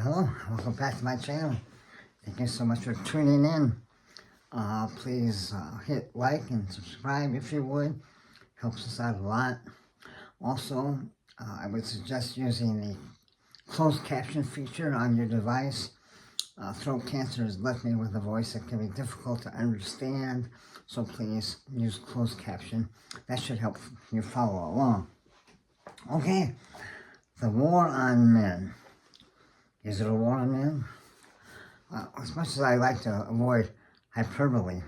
Hello, welcome back to my channel. Thank you so much for tuning in. Please hit like and subscribe if you would. Helps us out a lot. Also, I would suggest using the closed caption feature on your device. Throat cancer has left me with a voice that can be difficult to understand, so please use closed caption. That should help you follow along. Okay, the war on men. Is it a war on men? As much as I like to avoid hyperbole,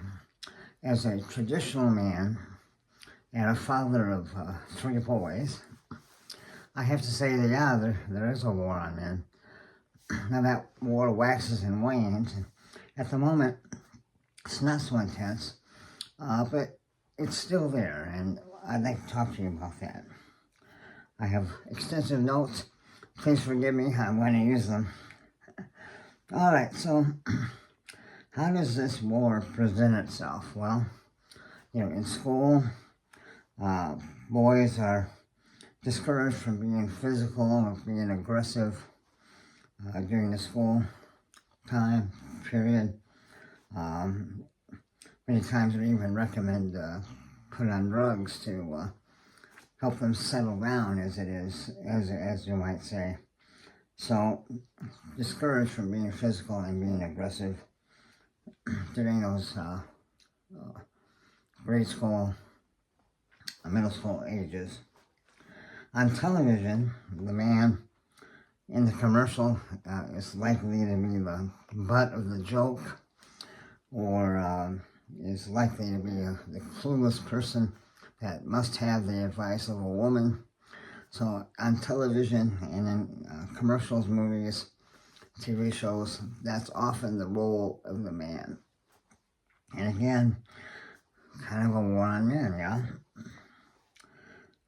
as a traditional man and a father of 3 boys, I have to say that, yeah, there is a war on men. Now that war waxes and wanes, and at the moment, it's not so intense, but it's still there, and I'd like to talk to you about that. I have extensive notes. Please forgive me, I'm going to use them. All right, so how does this war present itself? Well, in school, boys are discouraged from being physical or being aggressive during the school time period. Many times they even recommend put on drugs to help them settle down, as you might say. So, discouraged from being physical and being aggressive during those grade school, middle school ages. On television, the man in the commercial is likely to be the butt of the joke, or is likely to be the clueless person that must have the advice of a woman. So on television and in commercials, movies, TV shows, that's often the role of the man. And again, kind of a war on men, yeah?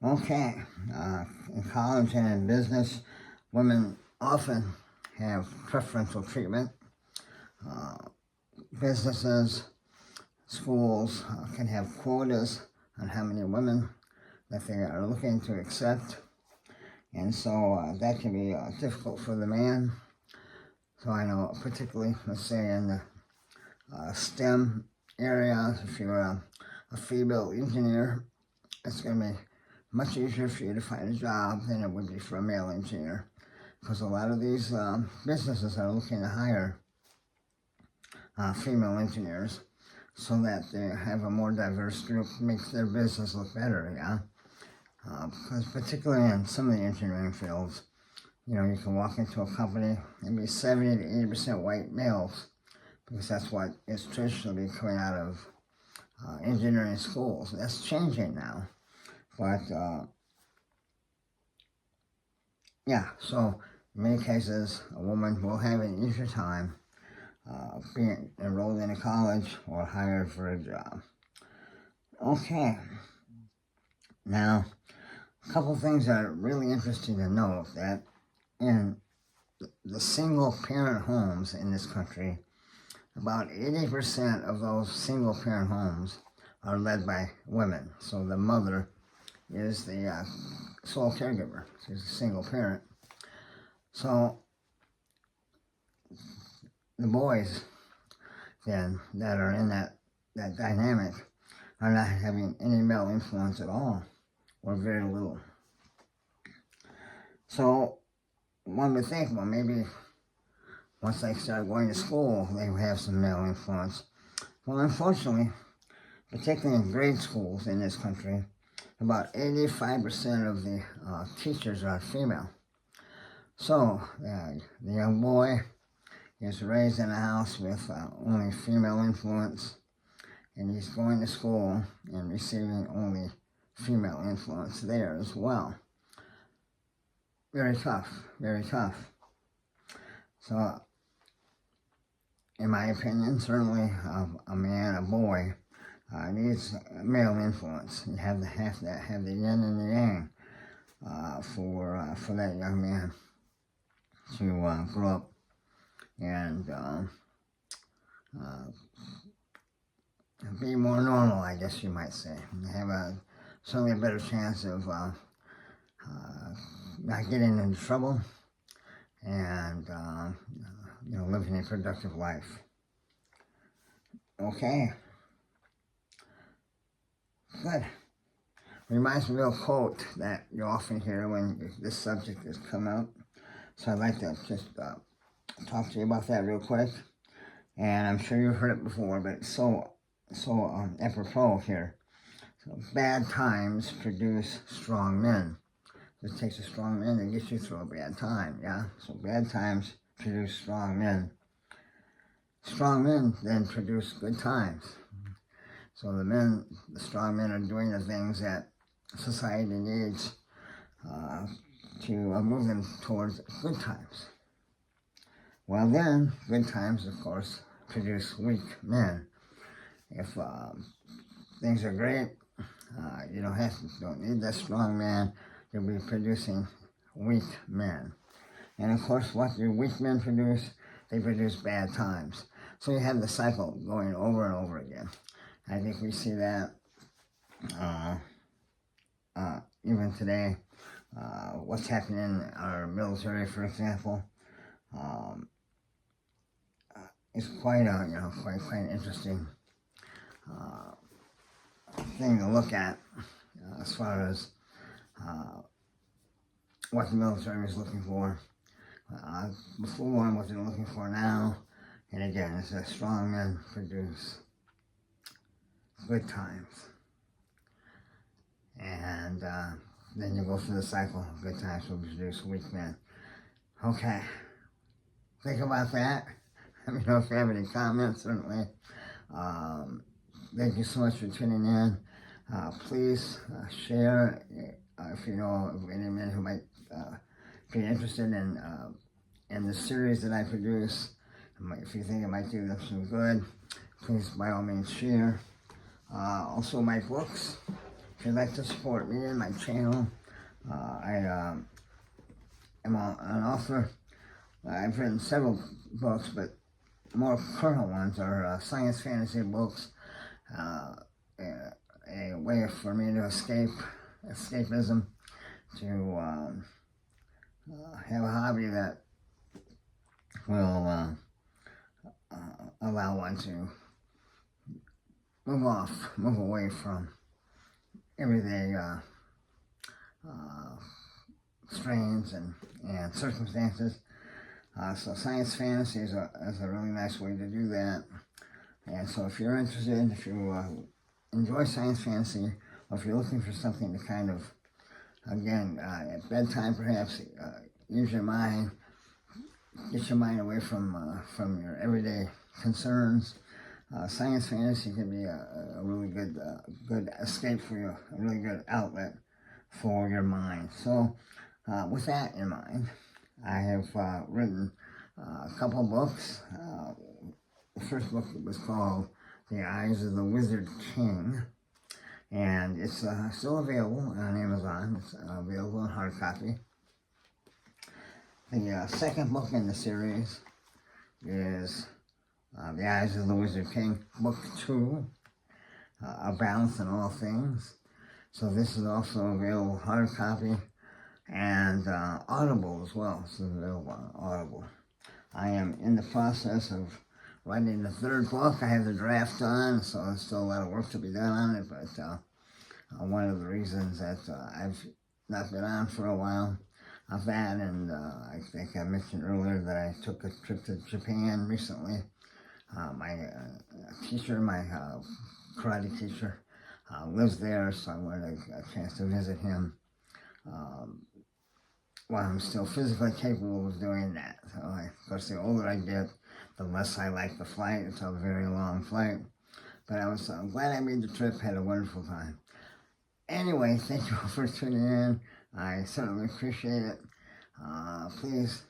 Okay, in college and in business, women often have preferential treatment. Businesses, schools can have quotas on how many women that they are looking to accept. And so that can be difficult for the man. So I know, particularly, let's say in the STEM area, if you're a female engineer, it's going to be much easier for you to find a job than it would be for a male engineer. Because a lot of these businesses are looking to hire female engineers so that they have a more diverse group, makes their business look better, yeah? Because particularly in some of the engineering fields, you can walk into a company and be 70 to 80% white males, because that's what is traditionally coming out of engineering schools. That's changing now. But, yeah, so in many cases, a woman will have an easier time being enrolled in a college or hired for a job. Okay. Now, a couple things that are really interesting to note, that in the single-parent homes in this country, about 80% of those single-parent homes are led by women. So the mother is the sole caregiver. She's a single parent. So the boys, then, that are in that dynamic are not having any male influence at all, or very little. So one would think, well, maybe once they start going to school, they will have some male influence. Well, unfortunately, particularly in grade schools in this country, about 85% of the teachers are female. So the young boy is raised in a house with only female influence, and he's going to school and receiving only female influence there as well. Very tough, very tough. So, in my opinion, certainly a man, a boy, needs male influence. You have to have the yin and the yang for that young man to grow up and be more normal, I guess you might say. Have certainly a better chance of not getting into trouble, and living a productive life. Okay, good. Reminds me of a quote that you often hear when this subject has come out. So I'd like to just talk to you about that real quick. And I'm sure you've heard it before, but it's so apropos here. So bad times produce strong men. It takes a strong man to get you through a bad time, yeah? So bad times produce strong men. Strong men then produce good times. So the strong men are doing the things that society needs to move them towards good times. Well then, good times, of course, produce weak men. If things are great, you don't need that strong man. You'll be producing weak men. And of course, what do weak men produce? They produce bad times. So you have the cycle going over and over again. I think we see that even today. What's happening in our military, for example, is quite an interesting thing to look at as far as what the military is looking for before and what they're looking for now. And again, it's that strong men produce good times. And then you go through the cycle. Good times will produce weak men. Okay. Think about that. Let me know if you have any comments, certainly. Thank you so much for tuning in. Please share if you know of any men who might be interested in the series that I produce. If you think it might do them some good, please by all means share. Also my books. If you'd like to support me and my channel, I am an author. I've written several books, but more current ones are science fantasy books, a way for me to escapism, to have a hobby that will allow one to move away from everyday strains and circumstances. So science fantasy is a really nice way to do that. And so if you're interested, if you enjoy science fantasy, or if you're looking for something to kind of, again, at bedtime perhaps, use your mind, get your mind away from your everyday concerns, science fantasy can be a really good escape for you, a really good outlet for your mind. So with that in mind, I have written a couple books. The first book was called The Eyes of the Wizard King, and it's still available on Amazon. It's available in hard copy. The second book in the series is The Eyes of the Wizard King, Book 2, A Balance in All Things. So this is also available hard copy and Audible as well. So it's available on Audible. I am in the process of writing the third book. I have the draft done, so there's still a lot of work to be done on it, but one of the reasons that I've not been on for a while of that, and I think I mentioned earlier that I took a trip to Japan recently. My teacher, my karate teacher, lives there, so I wanted a chance to visit him while I'm still physically capable of doing that. So of course, the older I get, the less I like the flight. It's a very long flight. But I was glad I made the trip, had a wonderful time. Anyway, thank you all for tuning in. I certainly appreciate it. Please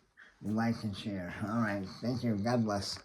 like and share. All right, thank you. God bless.